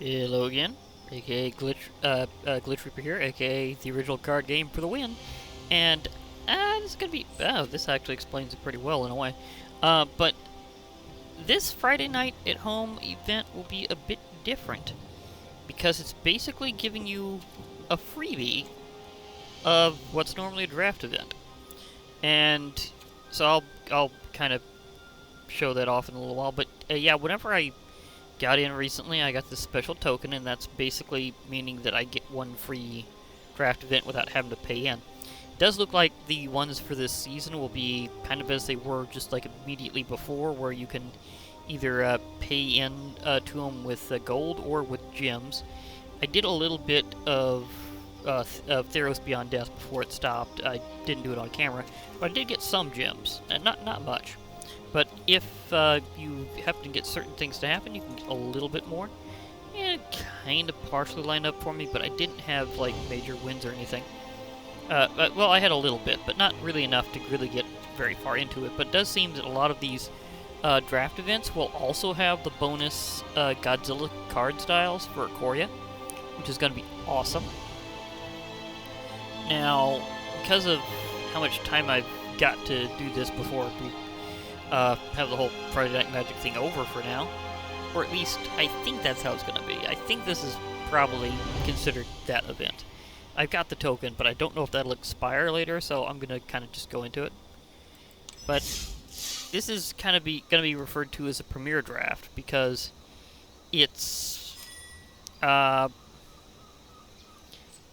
Hello again, aka Glitch Reaper here, aka the original card game for the win. And this is gonna be this actually explains it pretty well in a way. But this Friday night at home event will be a bit different because it's basically giving you a freebie of what's normally a draft event, and so I'll kind of show that off in a little while. But yeah, whenever I got in recently, I got this special token, and that's basically meaning that I get one free draft event without having to pay in. It does look like the ones for this season will be kind of as they were just like immediately before, where you can either pay in to them with gold or with gems. I did a little bit of Theros Beyond Death before it stopped. I didn't do it on camera, but I did get some gems, and not much. But if you happen to get certain things to happen, you can get a little bit more. And it kind of partially lined up for me, but I didn't have like major wins or anything. Well, I had a little bit, but not really enough to really get very far into it. But it does seem that a lot of these draft events will also have the bonus Godzilla card styles for Ikoria, which is going to be awesome. Now, because of how much time I've got to do this before we have the whole Friday Night Magic thing over for now, or at least I think that's how it's going to be. I think this is probably considered that event. I've got the token, but I don't know if that'll expire later, so I'm going to kind of just go into it. But this is kind of going to be referred to as a premier draft because it's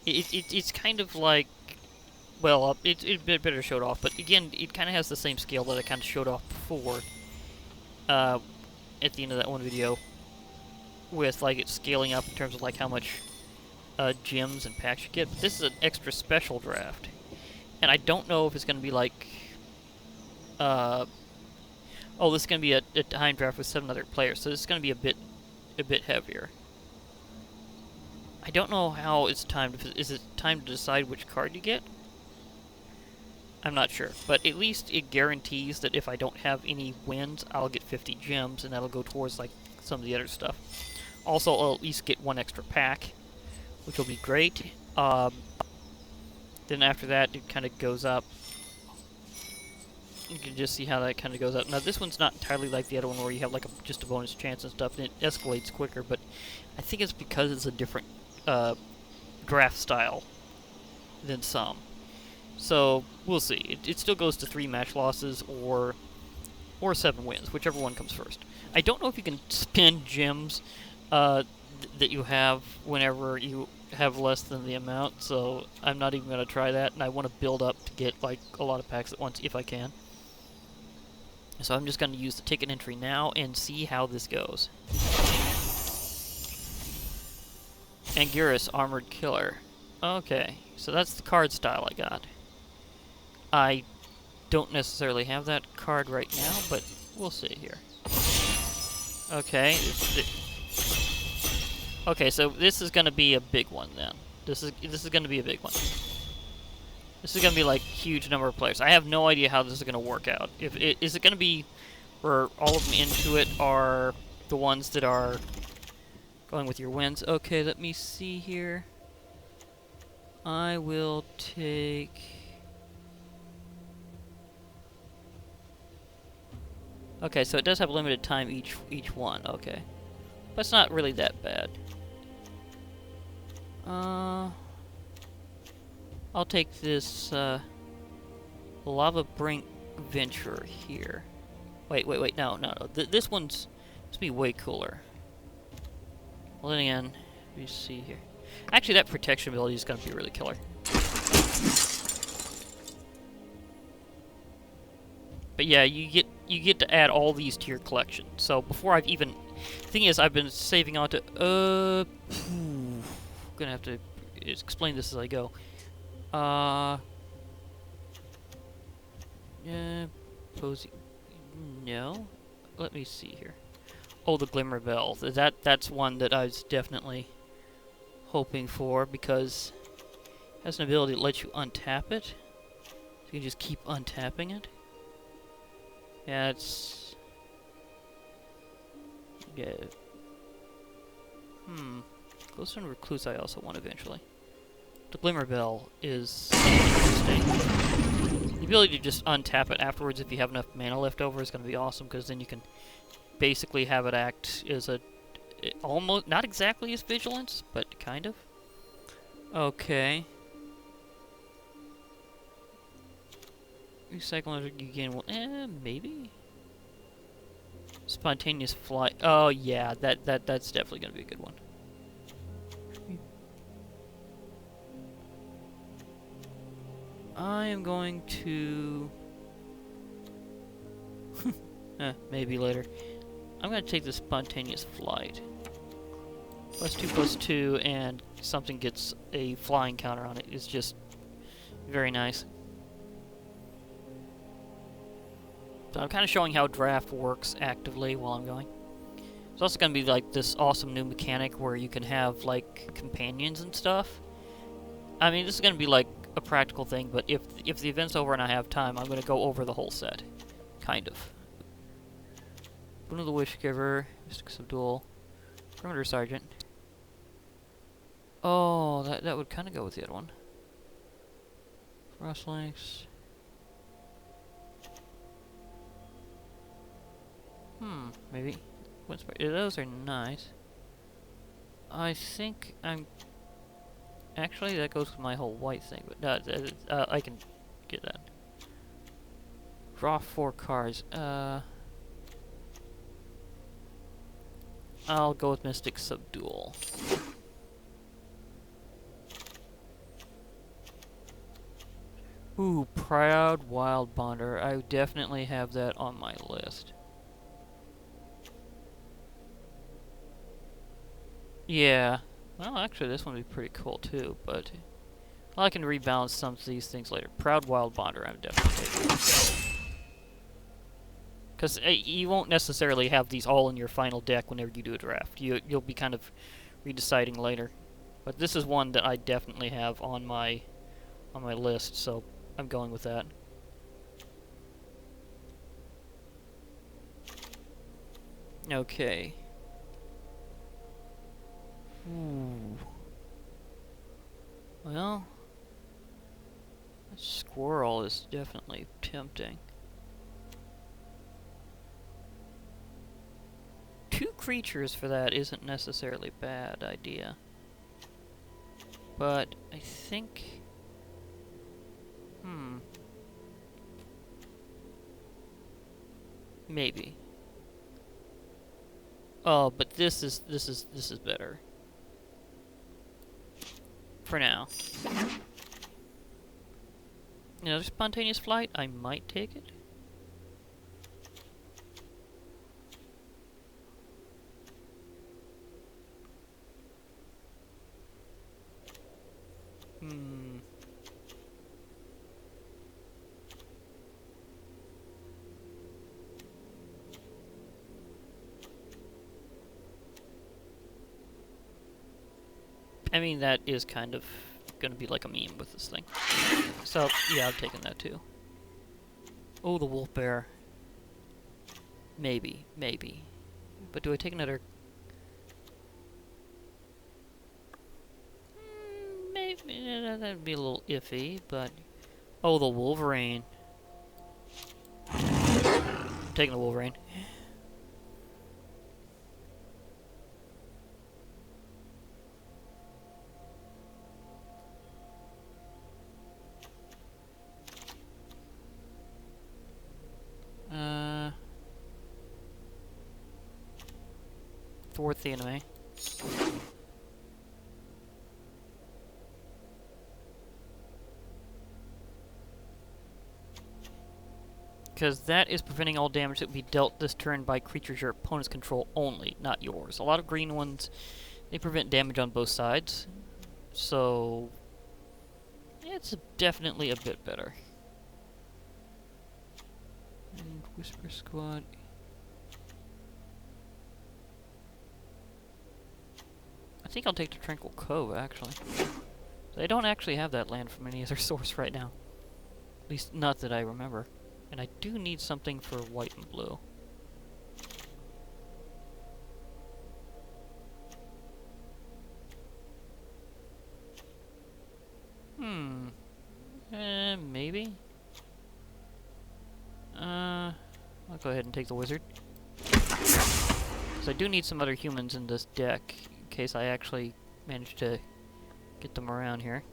it's kind of like, well, it's better showed off, but again, it kind of has the same scale that I kind of showed off before at the end of that one video, with like it scaling up in terms of like how much gems and packs you get. But this is an extra special draft, and I don't know if it's going to be like, oh, this is going to be a time draft with 7 other players, so this is going to be a bit heavier. I don't know how it's timed. Is it time to decide which card you get? I'm not sure, but at least it guarantees that if I don't have any wins, I'll get 50 gems, and that'll go towards like some of the other stuff. Also, I'll at least get 1 extra pack, which will be great. Then after that, it kind of goes up. You can just see how that kind of goes up. Now, this one's not entirely like the other one where you have like just a bonus chance and stuff, and it escalates quicker, but I think it's because it's a different draft style than some. So, we'll see. It still goes to 3 match losses or 7 wins, whichever one comes first. I don't know if you can spend gems that you have whenever you have less than the amount, so I'm not even going to try that, and I want to build up to get like a lot of packs at once if I can. So I'm just going to use the ticket entry now and see how this goes. Anguirus, Armored Killer. Okay, so that's the card style I got. I don't necessarily have that card right now, but we'll see here. Okay. Okay, so this is going to be a big one then. This is going to be a big one. This is going to be like huge number of players. I have no idea how this is going to work out. Is it going to be where all of them into it are the ones that are going with your wins? Okay, let me see here. I will take... Okay, so it does have a limited time each one. Okay, but it's not really that bad. I'll take this Lava Brink Venture here. Wait, no. This one's to be way cooler. Well, then again, let me see here. Actually, that protection ability is going to be really killer. But yeah, you get to add all these to your collection. So before I've even... The thing is, I've been saving on to... I'm gonna have to explain this as I go. Posing... No? Let me see here. Oh, the Glimmer Bell. That's one that I was definitely hoping for, because it has an ability that lets you untap it. So you can just keep untapping it. Yeah, it's... Yeah. Glowstone Recluse I also want eventually. The Glimmer Bell is interesting. The ability to just untap it afterwards if you have enough mana left over is going to be awesome, because then you can basically have it act as a... almost... not exactly as Vigilance, but kind of. Okay. Recycle you gain... maybe? Spontaneous Flight. Oh, yeah, that's definitely going to be a good one. I am going to... maybe later. I'm going to take the Spontaneous Flight. +2/+2, and something gets a flying counter on it is just very nice. So I'm kind of showing how draft works actively while I'm going. It's also going to be like this awesome new mechanic where you can have like companions and stuff. I mean, this is going to be like a practical thing, but if the event's over and I have time, I'm going to go over the whole set. Kind of. Boon of the Wishgiver, Mystic Subdual, Perimeter Sergeant. Oh, that would kind of go with the other one. Frostlinks. Maybe. Those are nice. I think I'm... Actually, that goes with my whole white thing, but I can get that. Draw 4 cards. I'll go with Mystic Subdual. Ooh, Proud Wild Bonder. I definitely have that on my list. Yeah. Well, actually, this one would be pretty cool, too, but... Well, I can rebalance some of these things later. Proud Wild Bonder, I'm definitely taking. Because you won't necessarily have these all in your final deck whenever you do a draft. You'll be kind of redeciding later. But this is one that I definitely have on my list, so I'm going with that. Okay. Ooh. Well, a squirrel is definitely tempting. 2 creatures for that isn't necessarily a bad idea. But I think... Maybe. Oh, but this is better. For now. Another Spontaneous Flight, I might take it. I mean, that is kind of gonna be like a meme with this thing. So, yeah, I'm taking that too. Oh, the Wolf Bear. Maybe. But do I take another... Maybe, that'd be a little iffy, but... Oh, the Wolverine. I'm taking the Wolverine. Thwart the enemy. Because that is preventing all damage that would be dealt this turn by creatures your opponents control only, not yours. A lot of green ones, they prevent damage on both sides. So, it's definitely a bit better. And Whisper Squad. I think I'll take the Tranquil Cove, actually. They don't actually have that land from any other source right now. At least, not that I remember. And I do need something for white and blue. go ahead and take the wizard. Because I do need some other humans in this deck, in case I actually manage to get them around here.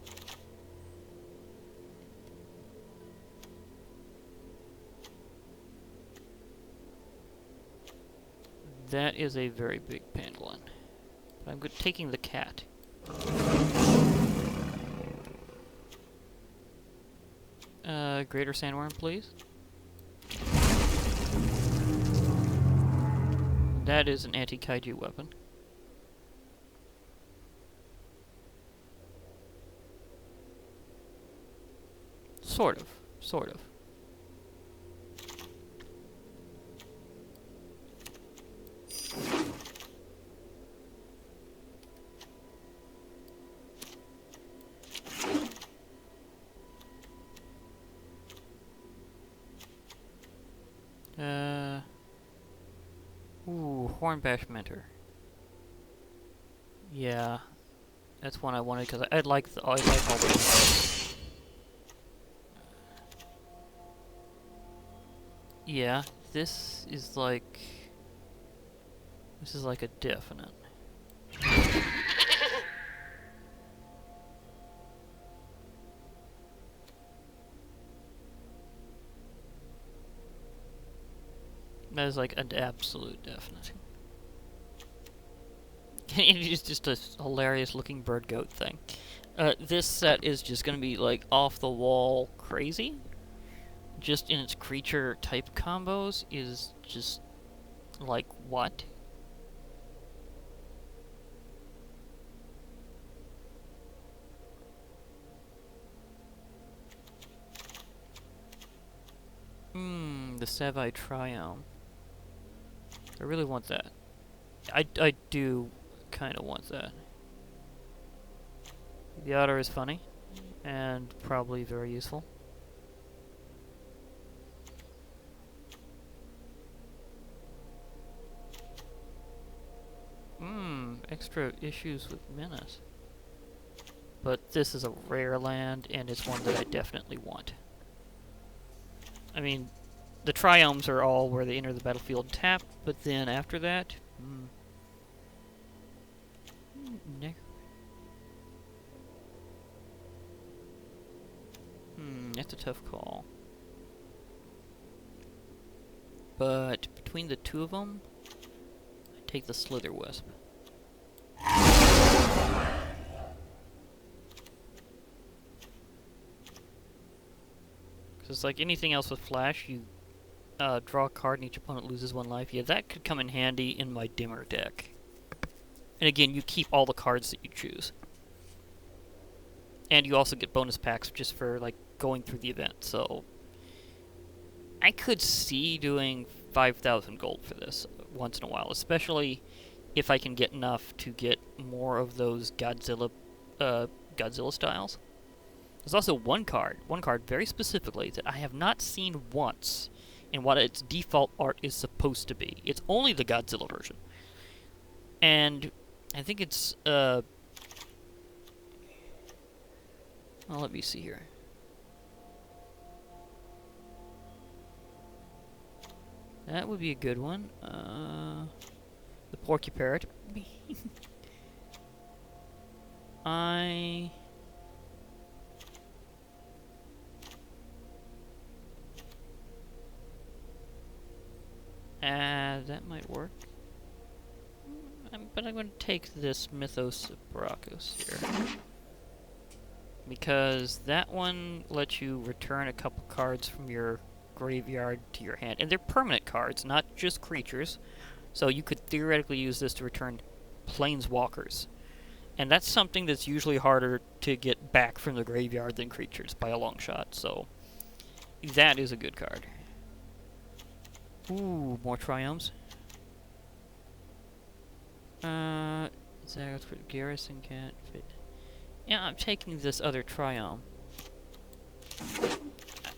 That is a very big pangolin. But I'm taking the cat. Greater sandworm, please. That is an anti-kaiju weapon. Sort of. Sort of. Ooh, Hornbash Mentor. Yeah, that's one I wanted because I like all the. Yeah, this is like a definite. That is like an absolute definite. It's just a hilarious looking bird goat thing. This set is just gonna be like off the wall crazy. Just in its creature type combos is just like what? The Savai Triome. I really want that. I do kind of want that. The otter is funny, and probably very useful. Extra issues with Menace. But this is a rare land, and it's one that I definitely want. I mean, the Triomes are all where they enter the battlefield tapped, but then after that... that's a tough call. But between the two of them, I take the Slither Wisp. Because like anything else with Flash, you draw a card and each opponent loses 1 life. Yeah, that could come in handy in my Dimmer deck. And again, you keep all the cards that you choose. And you also get bonus packs just for like going through the event, so... I could see doing 5,000 gold for this once in a while, especially if I can get enough to get more of those Godzilla styles. There's also one card very specifically that I have not seen once in what its default art is supposed to be. It's only the Godzilla version. And I think it's, well, let me see here. That would be a good one. The Porky Parrot. That might work. But I'm going to take this Mythos Brachos here. Because that one lets you return a couple cards from your graveyard to your hand. And they're permanent cards, not just creatures. So you could theoretically use this to return planeswalkers. And that's something that's usually harder to get back from the graveyard than creatures by a long shot. So that is a good card. Ooh, more Triomes. Zagreus for Garrison can't fit. Yeah, I'm taking this other Triome.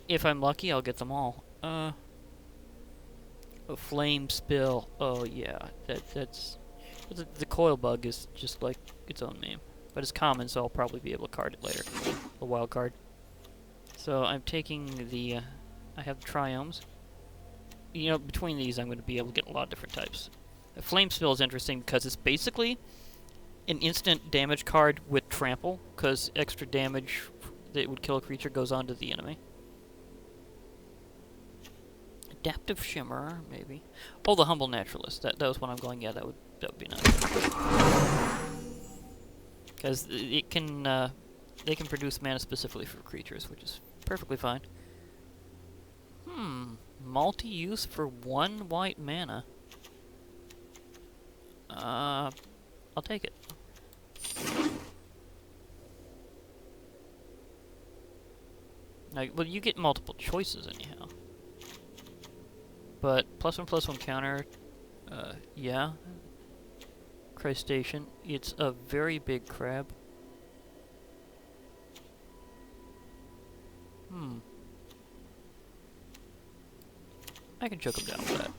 If I'm lucky, I'll get them all. A Flame Spill. Oh yeah, that's the Coil Bug is just like its own name, but it's common, so I'll probably be able to card it later. A wild card. So I'm taking the. I have Triomes. you know, between these, I'm going to be able to get a lot of different types. Flame Spill is interesting because it's basically an instant damage card with trample, because extra damage that would kill a creature goes on to the enemy. Adaptive Shimmer, maybe. Oh, the Humble Naturalist. That was what I'm going. Yeah, that would be nice. Because it can they can produce mana specifically for creatures, which is perfectly fine. Multi-use for 1 white mana. I'll take it. Now, well, you get multiple choices anyhow. But +1/+1 counter, yeah. Crustacean. It's a very big crab. I can choke him down with that.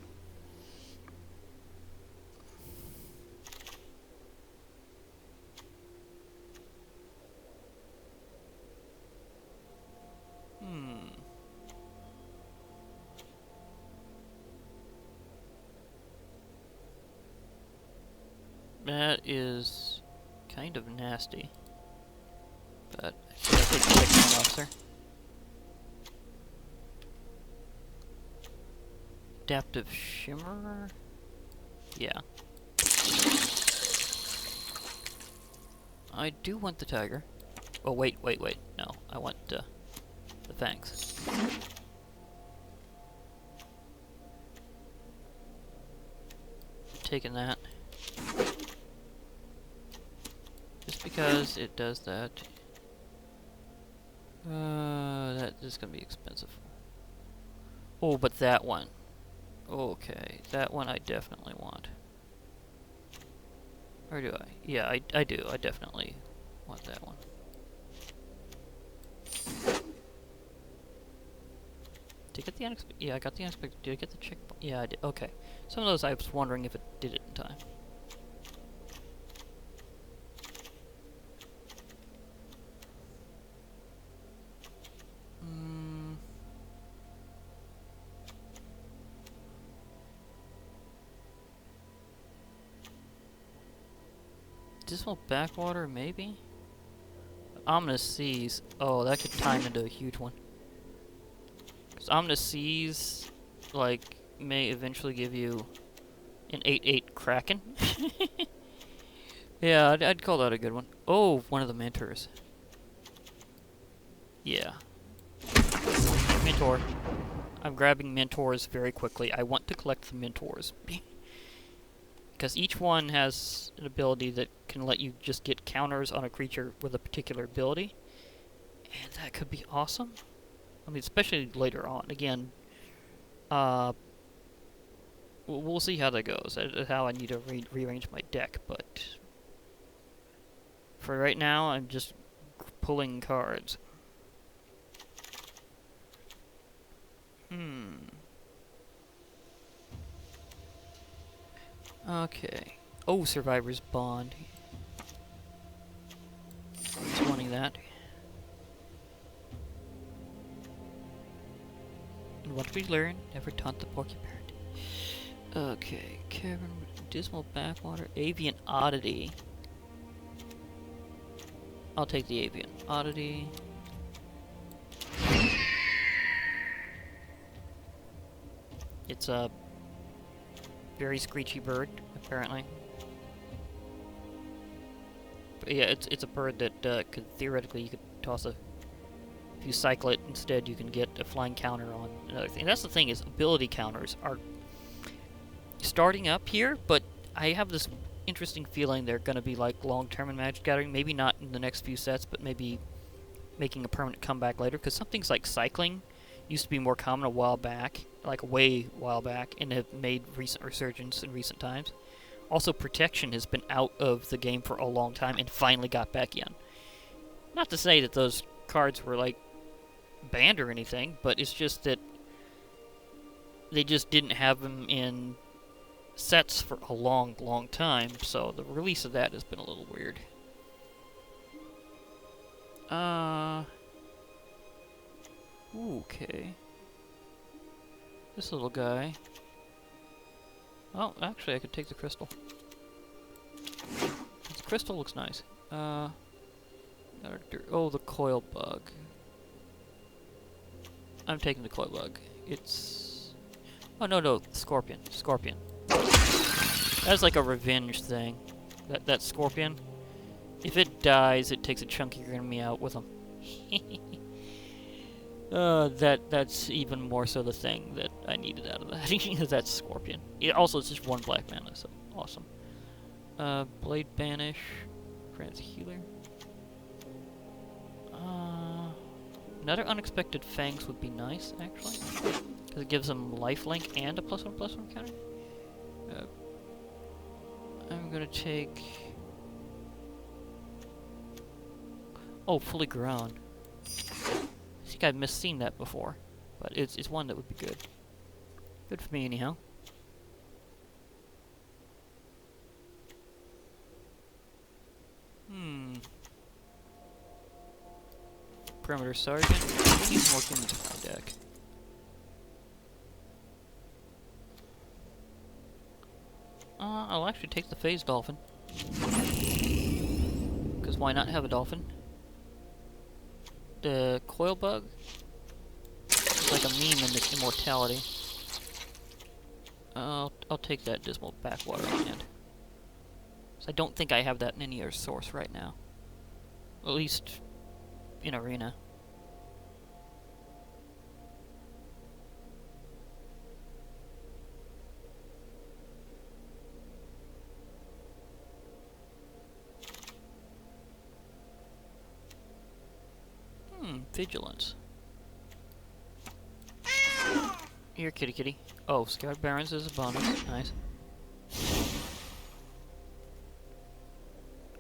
That is kind of nasty. But I think I'll take the second one, officer. Adaptive Shimmer? Yeah. I do want the tiger. Oh, wait. No, I want the fangs. Taking that. Just because it does that. That is gonna be expensive. Oh, but that one. Okay, that one I definitely want. Or do I? Yeah, I do. I definitely want that one. Did I get the unexpected? Yeah, I got the unexpected. Did I get the check? Yeah, I did. Okay. Some of those I was wondering if it did it in time. Dismal Backwater, maybe? Ominous Seas. Oh, that could time into a huge one. Because Ominous Seas, like, may eventually give you an 8/8 Kraken. Yeah, I'd call that a good one. Oh, one of the Mentors. Yeah. Mentor. I'm grabbing Mentors very quickly. I want to collect the Mentors. Because each one has an ability that can let you just get counters on a creature with a particular ability. And that could be awesome. I mean, especially later on. Again, we'll see how that goes, how I need to rearrange my deck, but for right now, I'm just pulling cards. Okay. Oh, Survivor's Bond. Just wanting that. And what we learn, never taunt the porcupine. Okay, Cavern, Dismal Backwater, Avian Oddity. I'll take the Avian Oddity. It's a very screechy bird, apparently. But yeah, it's a bird that could theoretically you could toss a. If you cycle it instead, you can get a flying counter on another thing. That's the thing is ability counters are starting up here, but I have this interesting feeling they're going to be like long-term in Magic Gathering. Maybe not in the next few sets, but maybe making a permanent comeback later. Because some things like cycling used to be more common a while back, like way while back, and have made recent resurgence in recent times. Also, protection has been out of the game for a long time and finally got back in. Not to say that those cards were like banned or anything, but it's just that they just didn't have them in sets for a long time, so the release of that has been a little weird. Okay. this little guy. Oh, actually, I could take the crystal. The crystal looks nice. Oh, the coil bug. I'm taking the coil bug. It's... Oh, no, scorpion. Scorpion. That's like a revenge thing. That scorpion. If it dies, it takes a chunky enemy out with him. That's even more so the thing that I needed out of that. That scorpion. Also, it's just 1 black mana, so awesome. Blade Banish. Grants healer. Another unexpected Fangs would be nice, actually. Because it gives them lifelink and a +1/+1 counter. I'm gonna take... Oh, fully grown. I think I've misseen that before, but it's one that would be good. Good for me, anyhow. Perimeter Sergeant. I need more humans in my deck. I'll actually take the Phase Dolphin. Because why not have a dolphin? The Coil Bug. It's like a meme in the Immortality. I'll take that Dismal Backwater Land. So I don't think I have that in any other source right now. At least in Arena. Vigilance. Here, kitty kitty. Oh, Scarred Barons is a bonus. Nice.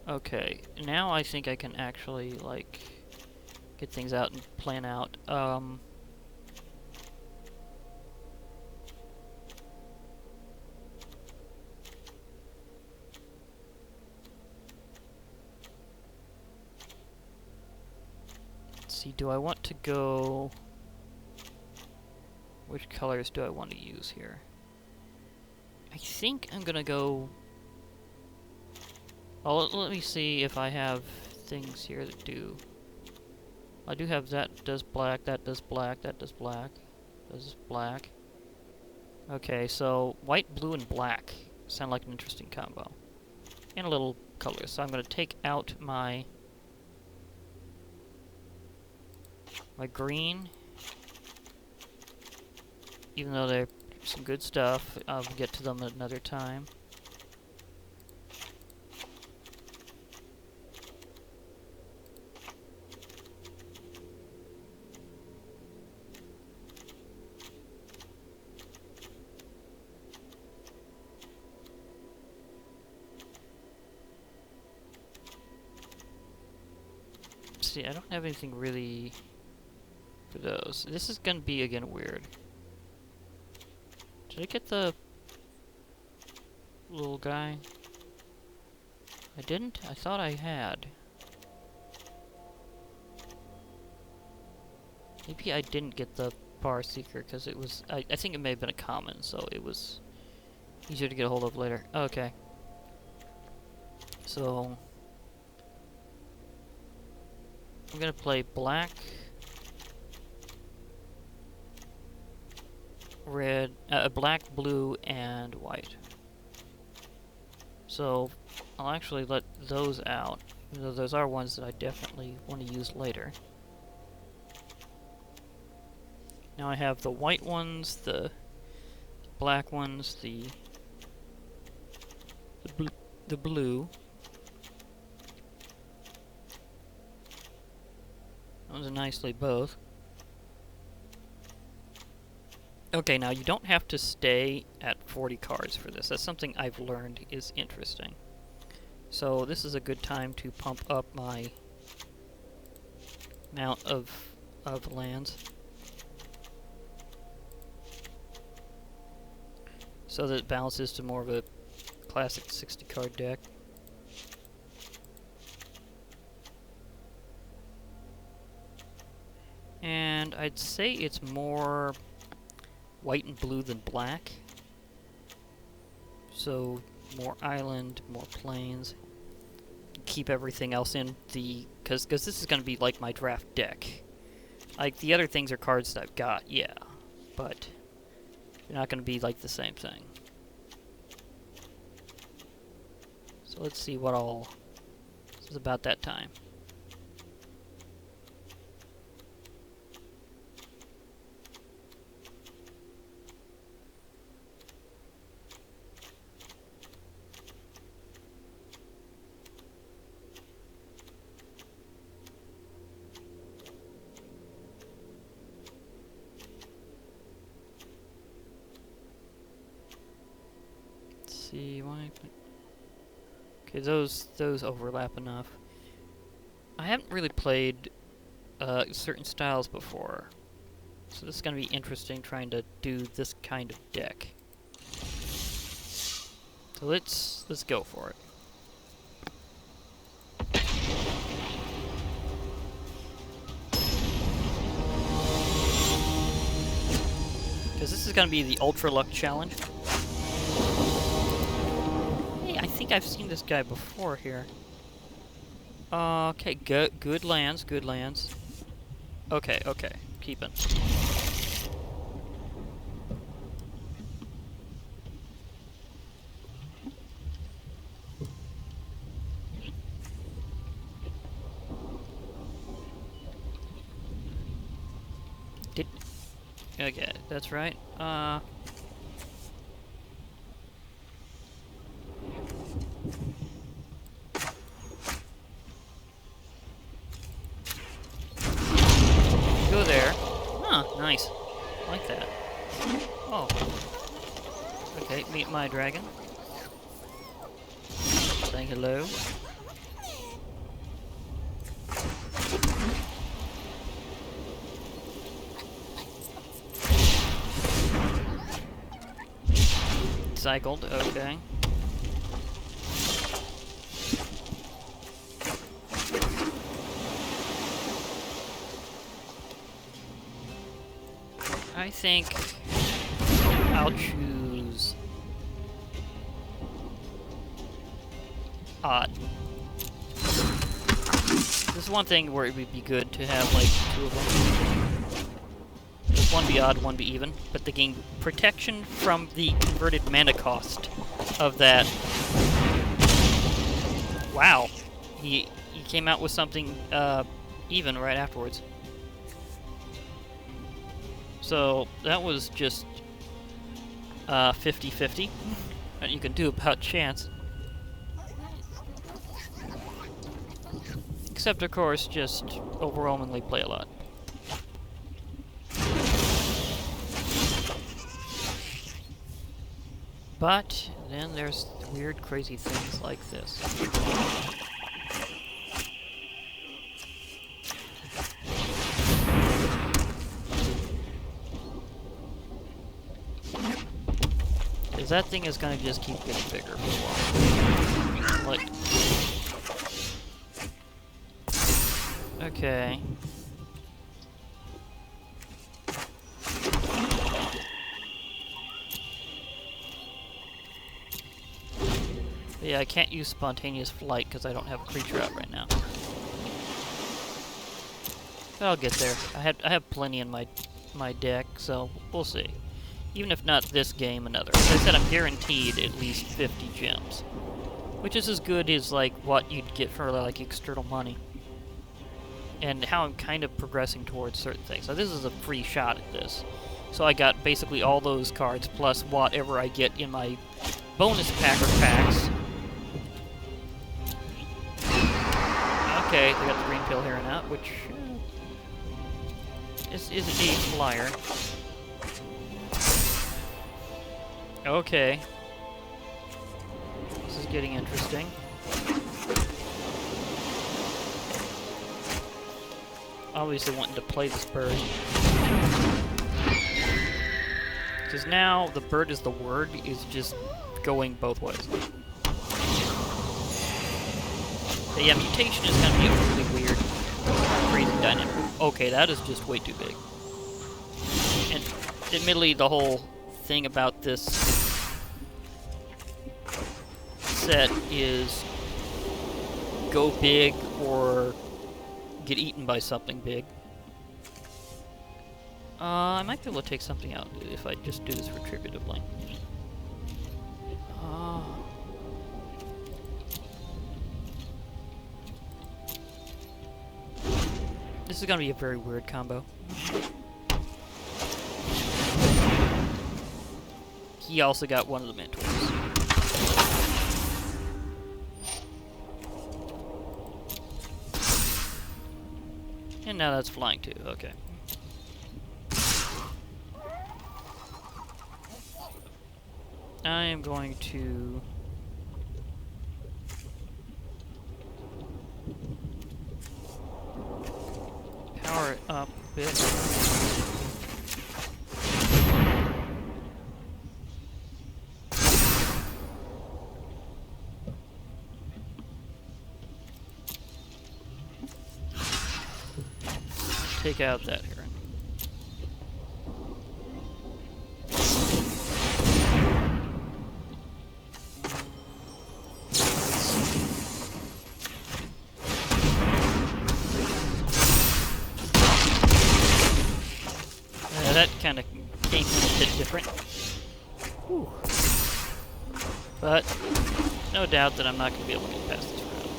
Okay, now I think I can actually, like, get things out and plan out. See, do I want to go... Which colors do I want to use here? I think I'm gonna go... Oh, let me see if I have things here that do... I do have that does black, that does black, that does black, does black. Okay, so white, blue, and black sound like an interesting combo. And a little color, so I'm gonna take out my green, even though they're some good stuff. I'll get to them at another time. See, I don't have anything really for those. This is gonna be, again, weird. Did I get the little guy? I didn't? I thought I had. Maybe I didn't get the Bar Seeker, because it was... I think it may have been a common, so it was easier to get a hold of later. Okay. So... I'm gonna play black... red, black, blue, and white. So I'll actually let those out, even though those are ones that I definitely want to use later. Now I have the white ones, the black ones, the blue. Those are nicely both. Okay, now you don't have to stay at 40 cards for this. That's something I've learned is interesting. So this is a good time to pump up my amount of lands. So that it balances to more of a classic 60 card deck. And I'd say it's more white and blue than black. So more island, more plains. Keep everything else in the... Because this is going to be like my draft deck. Like, the other things are cards that I've got, yeah. But they're not going to be like the same thing. So let's see what all... This is about that time. See why. Okay, those overlap enough. I haven't really played certain styles before, so this is gonna be interesting trying to do this kind of deck. So let's go for it. Because this is gonna be the Ultra Luck Challenge. I think I've seen this guy before here. Okay, good lands, good lands. Okay, keeping. Okay, that's right. Go there. Huh, nice. I like that. Oh. Okay, meet my dragon. Saying hello. Cycled, okay. I think I'll choose odd. This is one thing where it would be good to have like two of them. Just one be odd, one be even, but they gain protection from the converted mana cost of that. Wow, he came out with something even right afterwards. So that was just 50-50 that you can do about chance. Except, of course, just overwhelmingly play a lot. But then there's weird, crazy things like this. Because that thing is going to just keep getting bigger for a while. Like... Okay. Yeah, I can't use spontaneous flight because I don't have a creature out right now. But I'll get there. I have plenty in my deck, so we'll see. Even if not this game, another. As I said, I'm guaranteed at least 50 gems, which is as good as like what you'd get for like external money. And how I'm kind of progressing towards certain things. So this is a free shot at this. So I got basically all those cards plus whatever I get in my bonus pack or packs. Okay, they got the green pill here and out, which is a flyer. Okay. This is getting interesting. Obviously wanting to play this bird. Because now the bird is the word is just going both ways. So yeah, mutation is going to be a really weird, crazy dynamic. Okay, that is just way too big. And admittedly, the whole thing about this set is go big or get eaten by something big. I might be able to take something out if I just do this retributively. This is gonna be a very weird combo. He also got one of the mentors. And now that's flying too, okay. I am going to power it up a bit. Take out that heron. That kind of came in a bit different. Whew. But no doubt that I'm not going to be able to get past this round.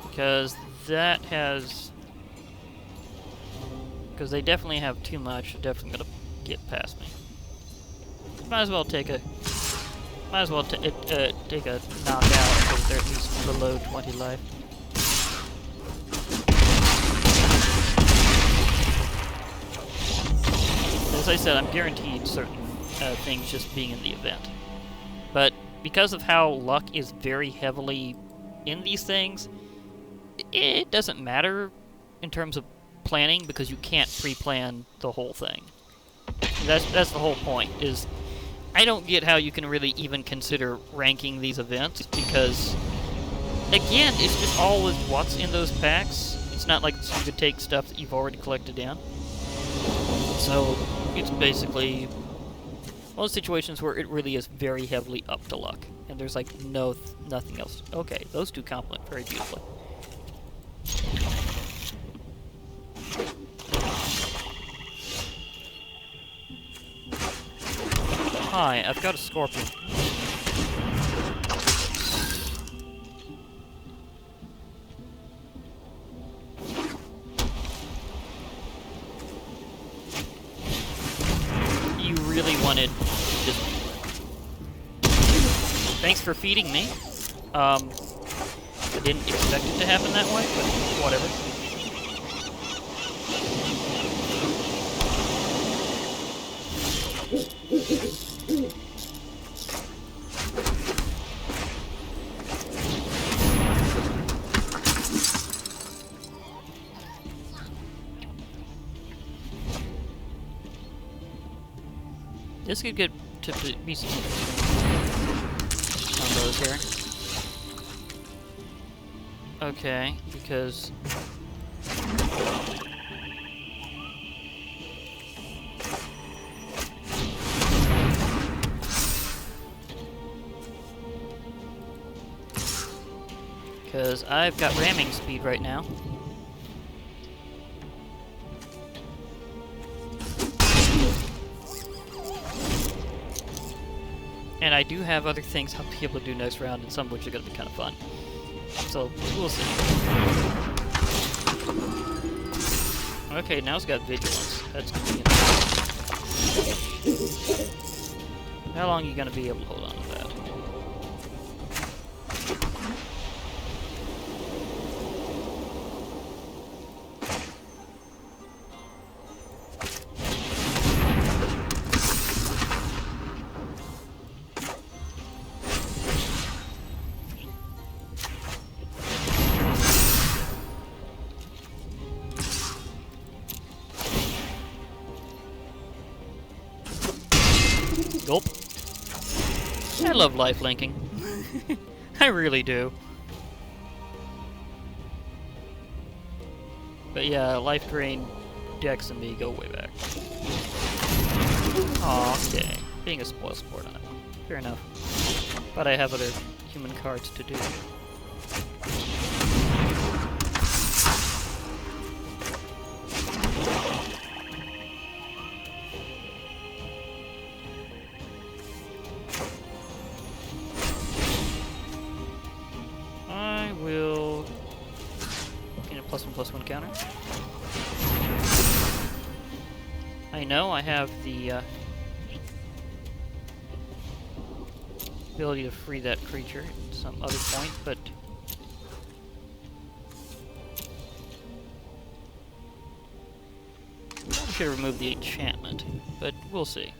Because that has... Because they definitely have too much, they're definitely going to get past me. Might as well take a... Might as well take a knockout because they're at least below 20 life. As I said, I'm guaranteed certain things just being in the event. But because of how luck is very heavily in these things, it doesn't matter in terms of planning because you can't pre-plan the whole thing. That's the whole point, is I don't get how you can really even consider ranking these events because, again, it's just always what's in those packs. It's not like you could take stuff that you've already collected in. So it's basically one of those situations where it really is very heavily up to luck, and there's like nothing else. Okay, those two complement very beautifully. Hi, I've got a scorpion. You really wanted just... Thanks for feeding me. I didn't expect it to happen that way, but whatever. This could get to be some combos here. Okay, because... Because I've got ramming speed right now. And I do have other things I'll be able to do next round, and some of which are going to be kind of fun. So, we'll see. Okay, now it's got vigilance. That's going to be interesting. How long are you going to be able to hold on to that? Gulp. I love life linking. I really do. But yeah, life drain decks and me go way back. Aw, okay. Being a spoil sport on that one. Fair enough. But I have other human cards to do. I will gain a +1/+1 counter. I know I have the ability to free that creature at some other point, but probably should remove the enchantment, but we'll see.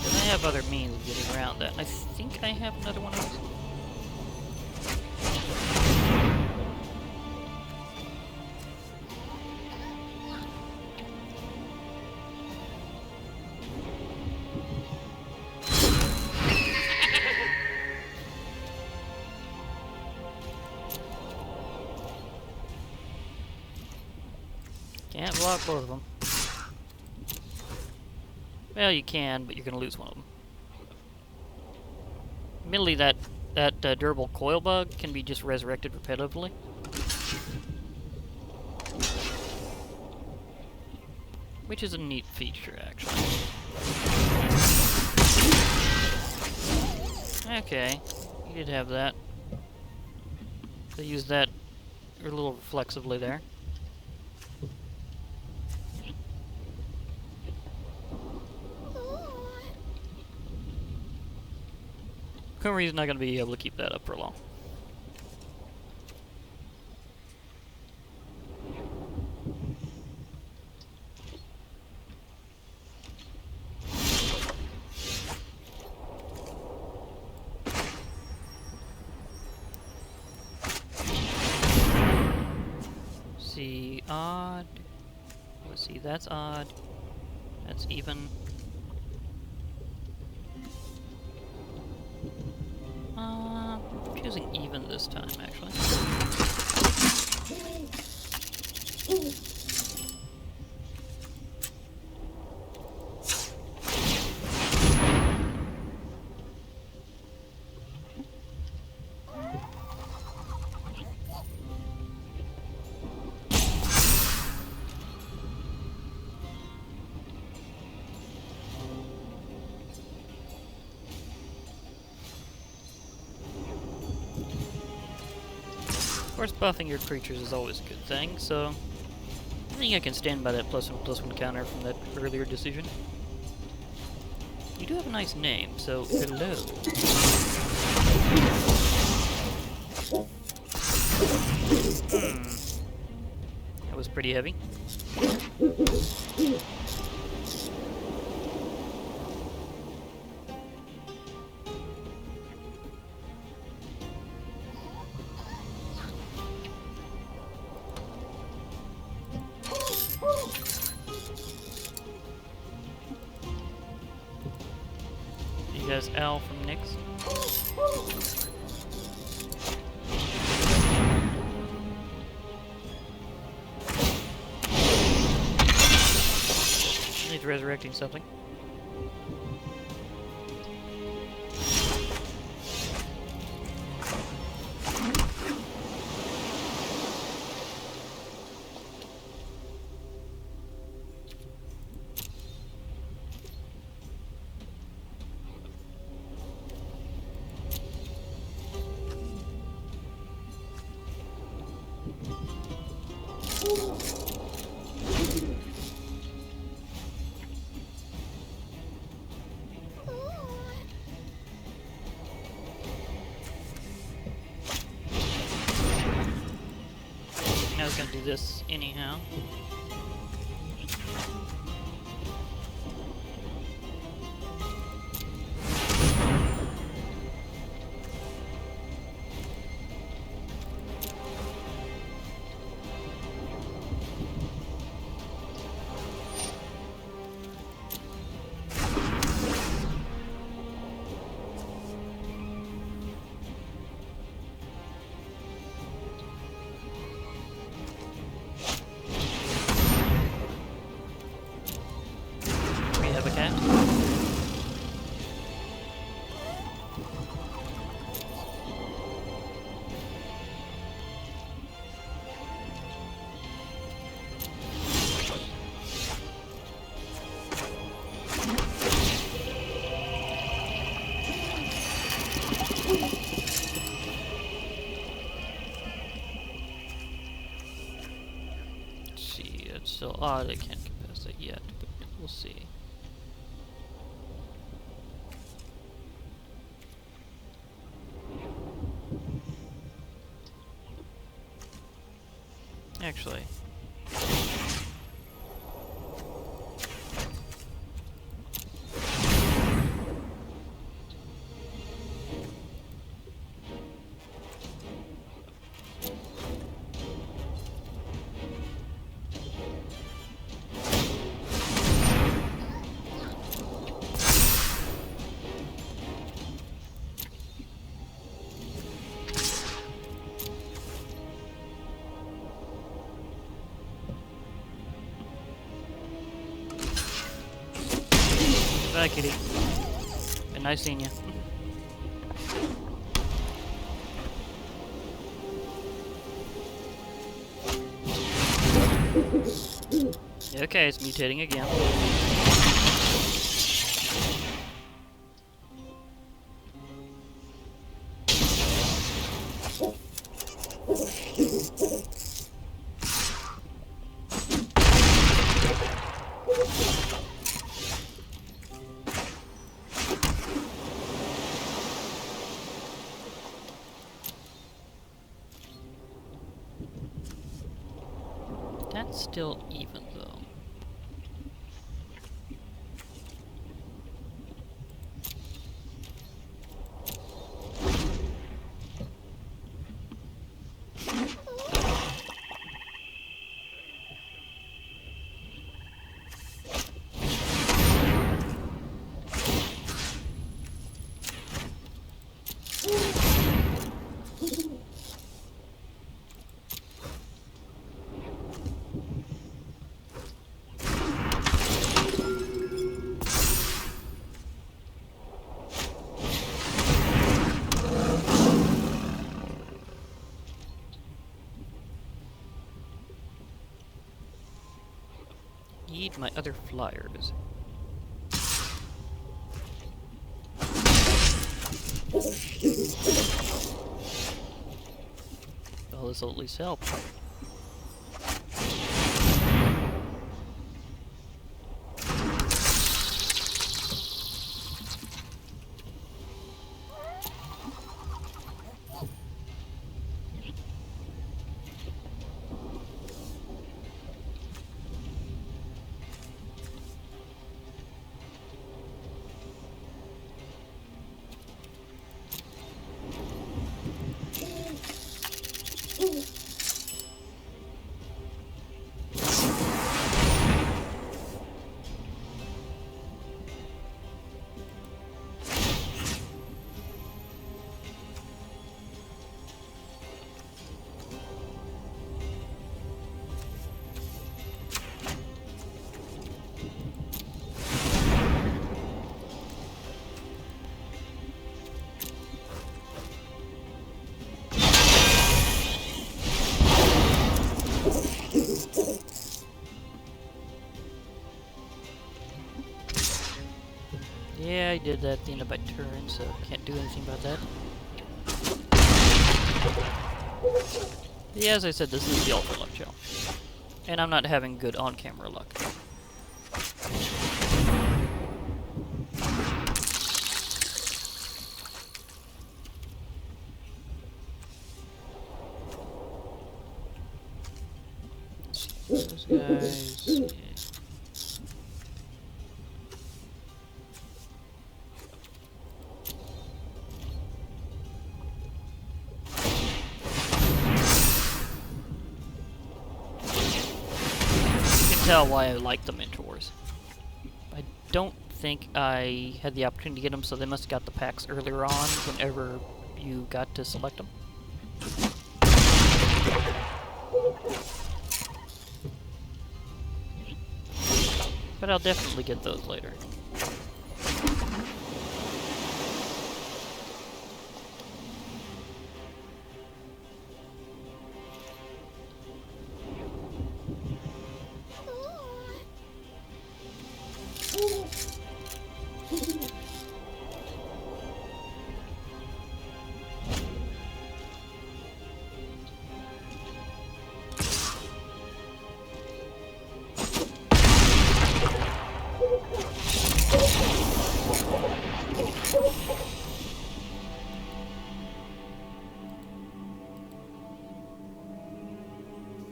I have other means of getting around that. I think I have another one of those. Can't block both of them. Well, you can, but you're going to lose one of them. Admittedly, that durable coil bug can be just resurrected repetitively. Which is a neat feature, actually. Okay, you did have that. They used that a little reflexively there. For some reason, not going to be able to keep that up for long. See, odd. Let's see, that's odd. That's even. Choosing even this time, actually. Of course, buffing your creatures is always a good thing, so I think I can stand by that +1/+1 counter from that earlier decision. You do have a nice name, so hello. That was pretty heavy. There's L from Nyx. He's resurrecting something. do this anyhow. We have a cat. Let's see, it's still odd I can't get past that yet, but we'll see. Actually. Bye, kitty. Been nice seeing you. Okay, it's mutating again. That's still even, though. Need my other flyers. Well, this will at least help. Yeah, I did that at the end of my turn, so can't do anything about that. Yeah, as I said, this is the Ultra Luck Challenge. And I'm not having good on-camera luck. guys. Yeah. You can tell why I like the mentors. I don't think I had the opportunity to get them, so they must have got the packs earlier on whenever you got to select them. But I'll definitely get those later.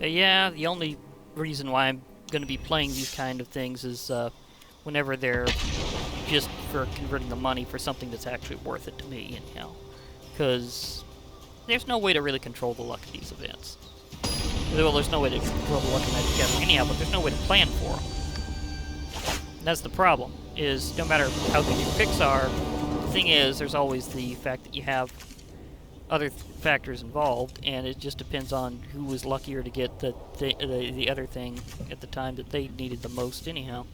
Yeah, the only reason why I'm going to be playing these kind of things is whenever they're just for converting the money for something that's actually worth it to me, anyhow. Because there's no way to really control the luck of these events. Well, there's no way to control the luck of Magic Gathering anyhow, but there's no way to plan for them. That's the problem, is no matter how good your picks are, the thing is, there's always the fact that you have other factors involved, and it just depends on who was luckier to get the other thing at the time that they needed the most anyhow.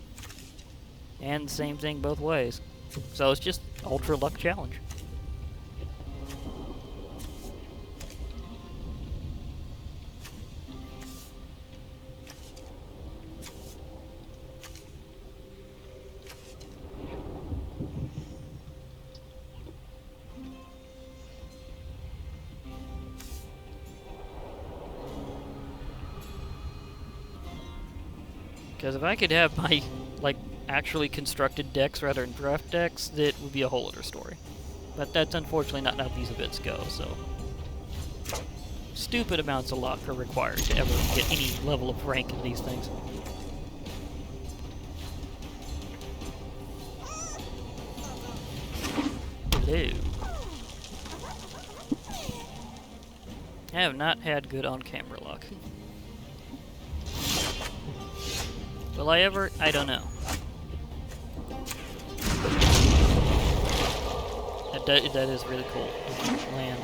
And the same thing both ways. So it's just ultra luck challenge. Because if I could have my, like, actually constructed decks rather than draft decks, that would be a whole other story. But that's unfortunately not how these events go, so... Stupid amounts of luck are required to ever get any level of rank in these things. Hello. I have not had good on-camera luck. Will I ever? I don't know. That is really cool. Land.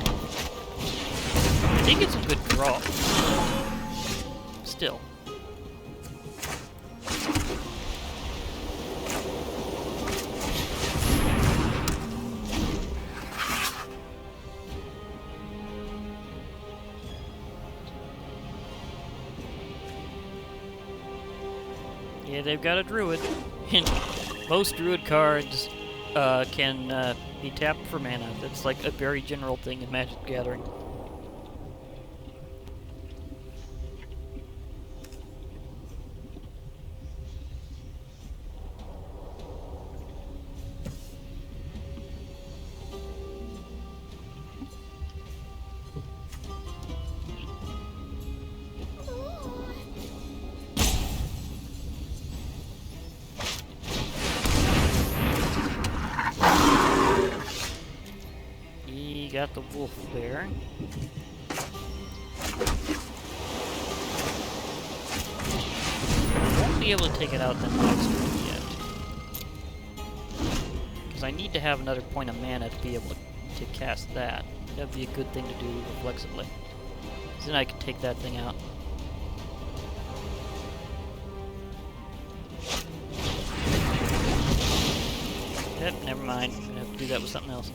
I did get some good draw. Still. Yeah, they've got a druid. And most druid cards can be tapped for mana. That's like a very general thing in Magic the Gathering. Got the wolf there. Won't be able to take it out the next turn yet. Because I need to have another point of mana to be able to cast that. That'd be a good thing to do reflexively. So then I can take that thing out. Yep, never mind. I'm gonna have to do that with something else.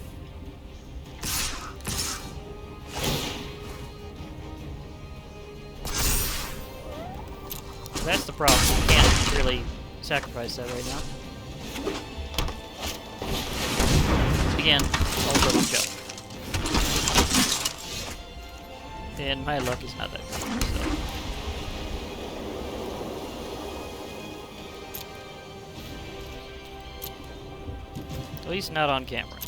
That's the problem. I can't really sacrifice that right now. Again, also one go. And my luck is not that good, so. At least not on camera.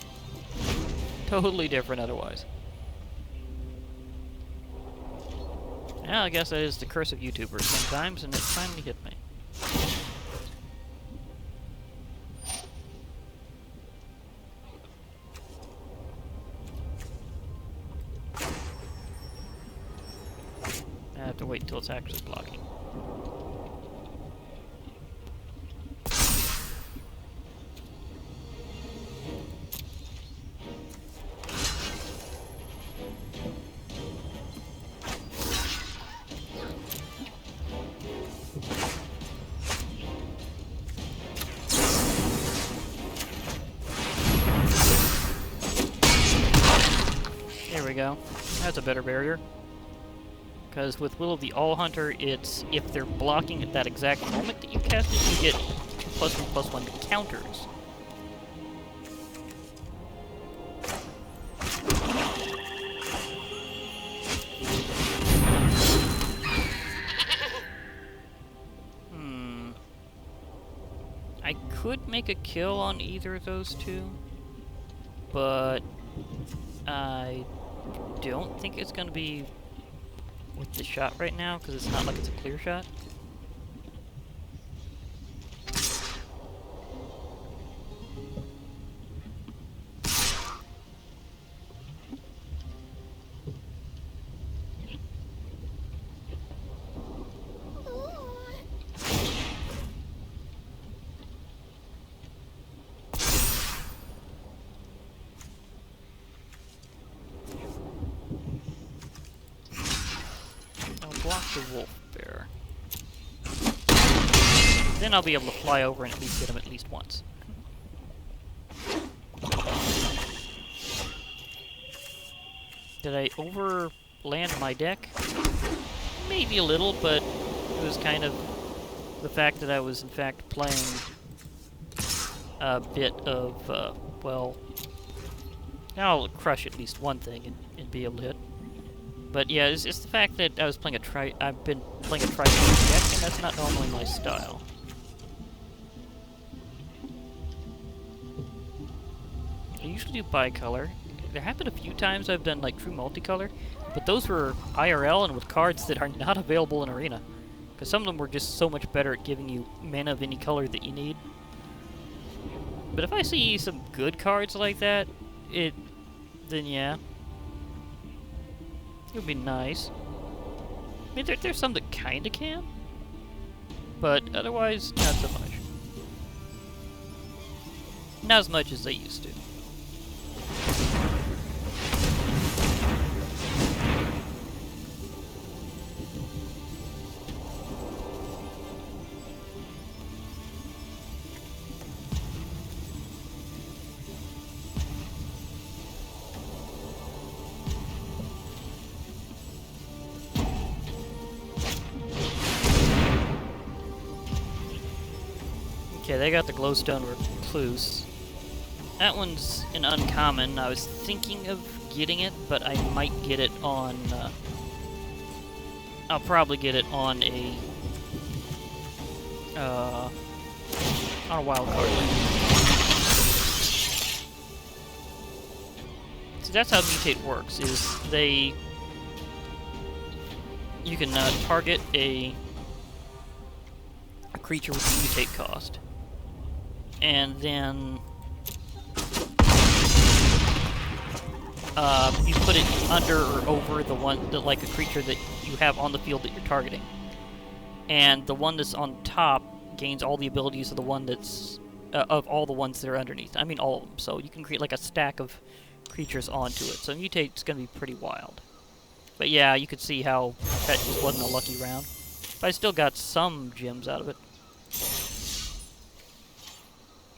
Totally different otherwise. Well, I guess that is the curse of YouTubers sometimes, and it finally hit me. I have to wait until it's actually blocking. There we go. That's a better barrier. Because with Will of the All Hunter, it's if they're blocking at that exact moment that you cast it, you get 2+1/+1 counters. I could make a kill on either of those two, but I don't think it's going to be with the shot right now, because it's not like it's a clear shot. Block the wolf bear. Then I'll be able to fly over and at least hit him at least once. Did I overland my deck? Maybe a little, but it was kind of the fact that I was in fact playing a bit of, well, I'll crush at least one thing and be able to hit. But yeah, it's the fact that I've been playing a tri-color deck, and that's not normally my style. I usually do bicolor. There have been a few times I've done like true multicolor, but those were IRL and with cards that are not available in Arena. Because some of them were just so much better at giving you mana of any color that you need. But if I see some good cards like that, then yeah. It would be nice. I mean, there's some that kinda can, but otherwise, not so much. Not as much as they used to. Okay, they got the glowstone recluse. That one's an uncommon. I was thinking of getting it, but I might get it on... I'll probably get it on a... on a wild card. So that's how mutate works, is you can target a creature with a mutate cost. And then you put it under or over the one that, like a creature that you have on the field that you're targeting. And the one that's on top gains all the abilities of the one that's of all the ones that are underneath. I mean all of them. So you can create like a stack of creatures onto it. So mutate's gonna be pretty wild. But yeah, you could see how that just wasn't a lucky round. But I still got some gems out of it.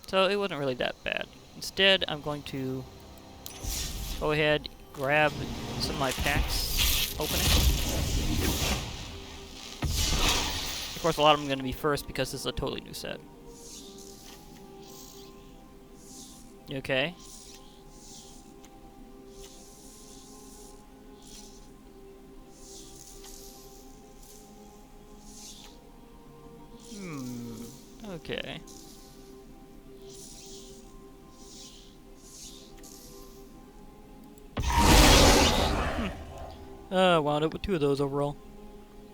So it wasn't really that bad. Instead, I'm going to go ahead, grab some of my packs opening. Of course, a lot of them are going to be first because this is a totally new set. You okay? Okay. Wound up with 2 of those overall.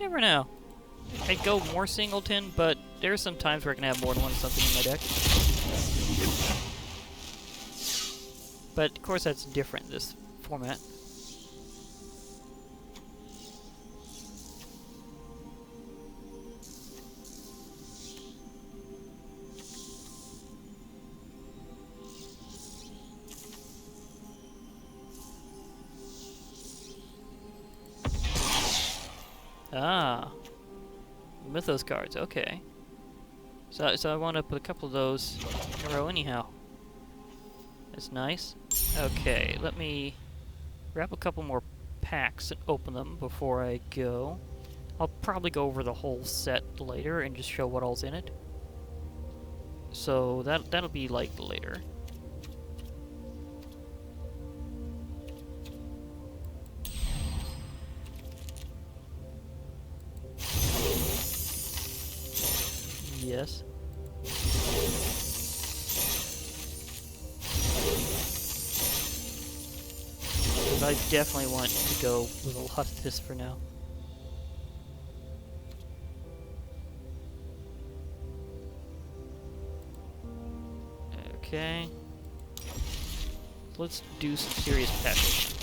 never know. I'd go more singleton, but there's some times where I can have more than one something in my deck. But of course that's different this format. Ah, Mythos cards. Okay. So I want to put a couple of those in a row anyhow. That's nice. Okay, let me grab a couple more packs and open them before I go. I'll probably go over the whole set later and just show what all's in it. So that'll be like later. Yes. I definitely want to go with a lot of this for now. Okay. Let's do some serious patching.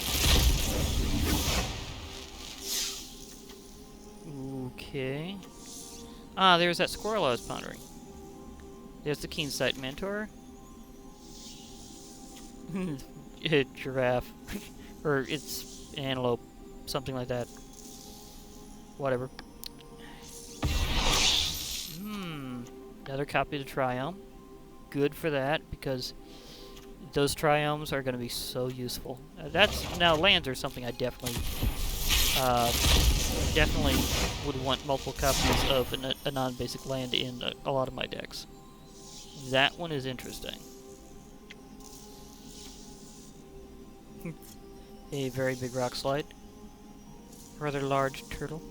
Okay. Ah, there's that squirrel I was pondering. There's the Keen Sight Mentor. Giraffe. Or it's antelope. Something like that. Whatever. Another copy of the Triome. Good for that, because those Triomes are going to be so useful. Now lands are something I definitely would want multiple copies of a non-basic land in a lot of my decks. That one is interesting. A very big rock slide. Rather large turtle.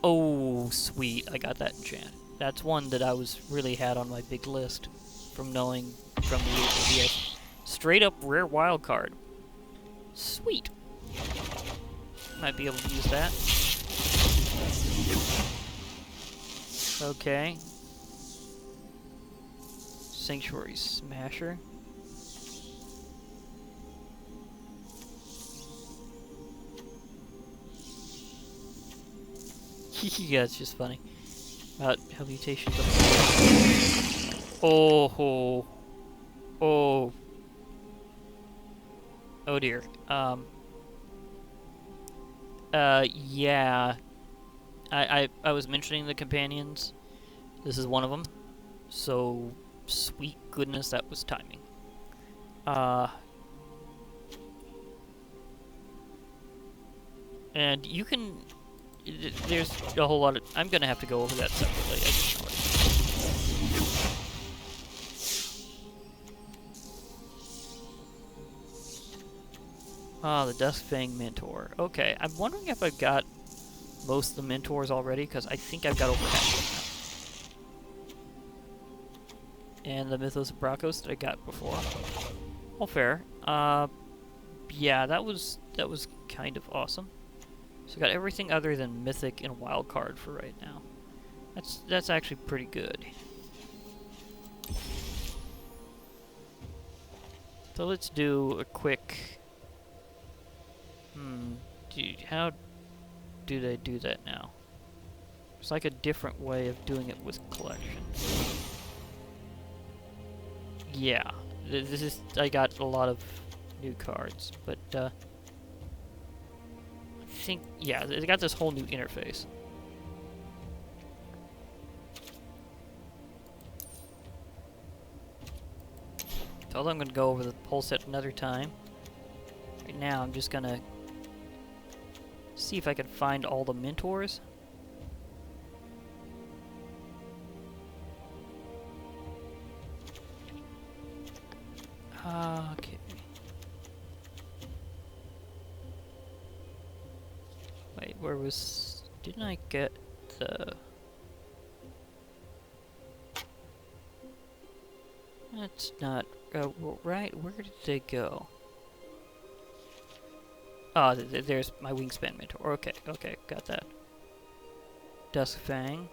Oh, sweet. I got that enchant. That's one that I was really had on my big list from knowing from the HBS. Straight up rare wild card. Sweet. Might be able to use that. Okay. Sanctuary Smasher. Yeah, it's just funny. Habitations. Oh. Oh dear. Yeah. I was mentioning the companions. This is one of them. So, sweet goodness, that was timing. And you can... There's a whole lot of... I'm gonna have to go over that separately, I just know it. Ah, the Duskfang Mentor. Okay, I'm wondering if I've got most of the Mentors already, because I think I've got over half of them now. And the Mythos of Bracos that I got before. All fair. Yeah, that was kind of awesome. So I got everything other than Mythic and Wild Card for right now. That's actually pretty good. So let's do a quick... how do they do that now? It's like a different way of doing it with collection. Yeah, this is... I got a lot of new cards, but I think... Yeah, they got this whole new interface. So I'm going to go over the whole set another time. Right now, I'm just going to see if I can find all the Mentors. Okay. Wait, where was... Didn't I get the... That's not... right, where did they go? Oh, there's my Wingspan Mentor. Okay, got that. Duskfang.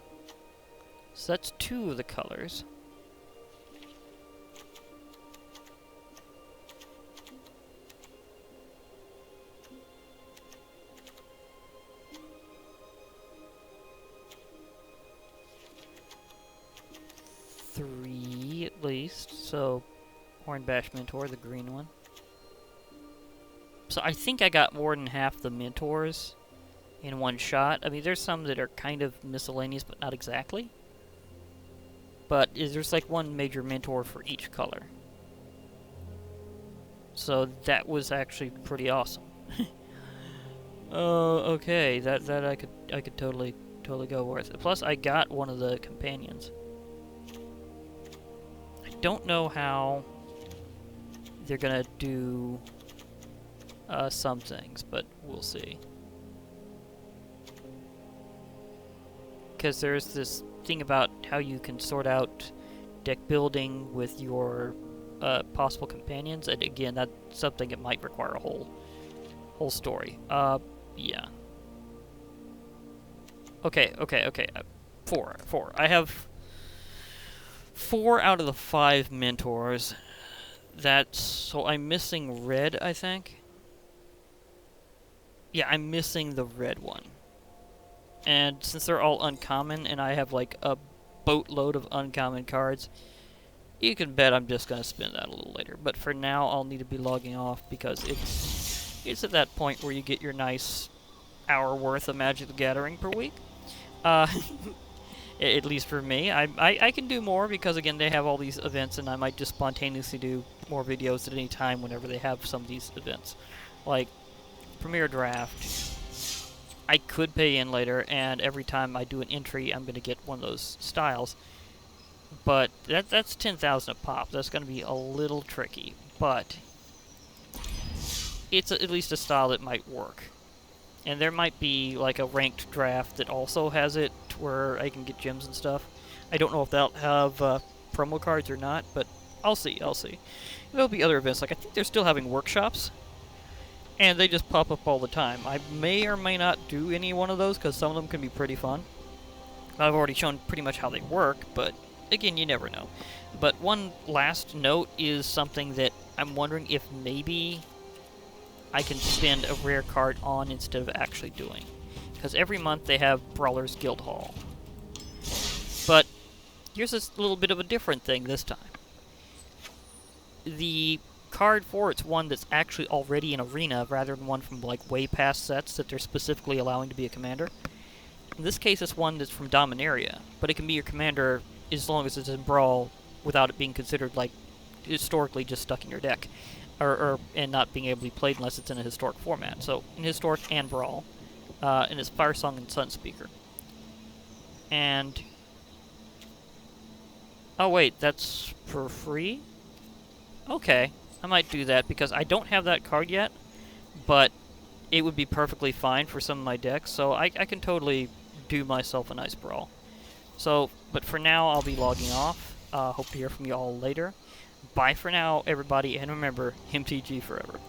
So that's 2 of the colors. Three at least. So Hornbash Mentor, the green one. So I think I got more than half the Mentors in one shot. I mean, there's some that are kind of miscellaneous, but not exactly. But there's like one major Mentor for each color. So that was actually pretty awesome. Oh, okay. That I could totally go with. Plus, I got one of the companions. I don't know how they're gonna do some things, but we'll see. Because there's this thing about how you can sort out deck building with your possible companions, and again, that's something that might require a whole story. Yeah. Okay. 4. I have 4 out of the 5 Mentors. So I'm missing red, I think. Yeah, I'm missing the red one. And since they're all uncommon, and I have like a boatload of uncommon cards, you can bet I'm just going to spin that a little later. But for now, I'll need to be logging off because it's at that point where you get your nice hour worth of Magic the Gathering per week. At least for me. I can do more because, again, they have all these events, and I might just spontaneously do more videos at any time whenever they have some of these events. Like Premier Draft, I could pay in later, and every time I do an entry, I'm going to get one of those styles. But that's 10,000 a pop. That's going to be a little tricky, but it's at least a style that might work. And there might be like a ranked draft that also has it, where I can get gems and stuff. I don't know if they'll have promo cards or not, but I'll see. There'll be other events. Like I think they're still having workshops, and they just pop up all the time. I may or may not do any one of those because some of them can be pretty fun. I've already shown pretty much how they work, but again, you never know. But one last note is something that I'm wondering if maybe I can spend a rare card on instead of actually doing. Because every month they have Brawler's Guild Hall. But here's a little bit of a different thing this time. The card for it's one that's actually already in Arena rather than one from like way past sets that they're specifically allowing to be a commander. In this case, it's one that's from Dominaria, but it can be your commander as long as it's in Brawl without it being considered like historically just stuck in your deck. And not being able to be played unless it's in a historic format. So, in historic and Brawl. And it's Firesong and Sunspeaker. And... oh wait, that's for free? Okay, I might do that because I don't have that card yet, but it would be perfectly fine for some of my decks, so I can totally do myself a nice Brawl. So, but for now, I'll be logging off. Hope to hear from you all later. Bye for now, everybody, and remember, MTG forever.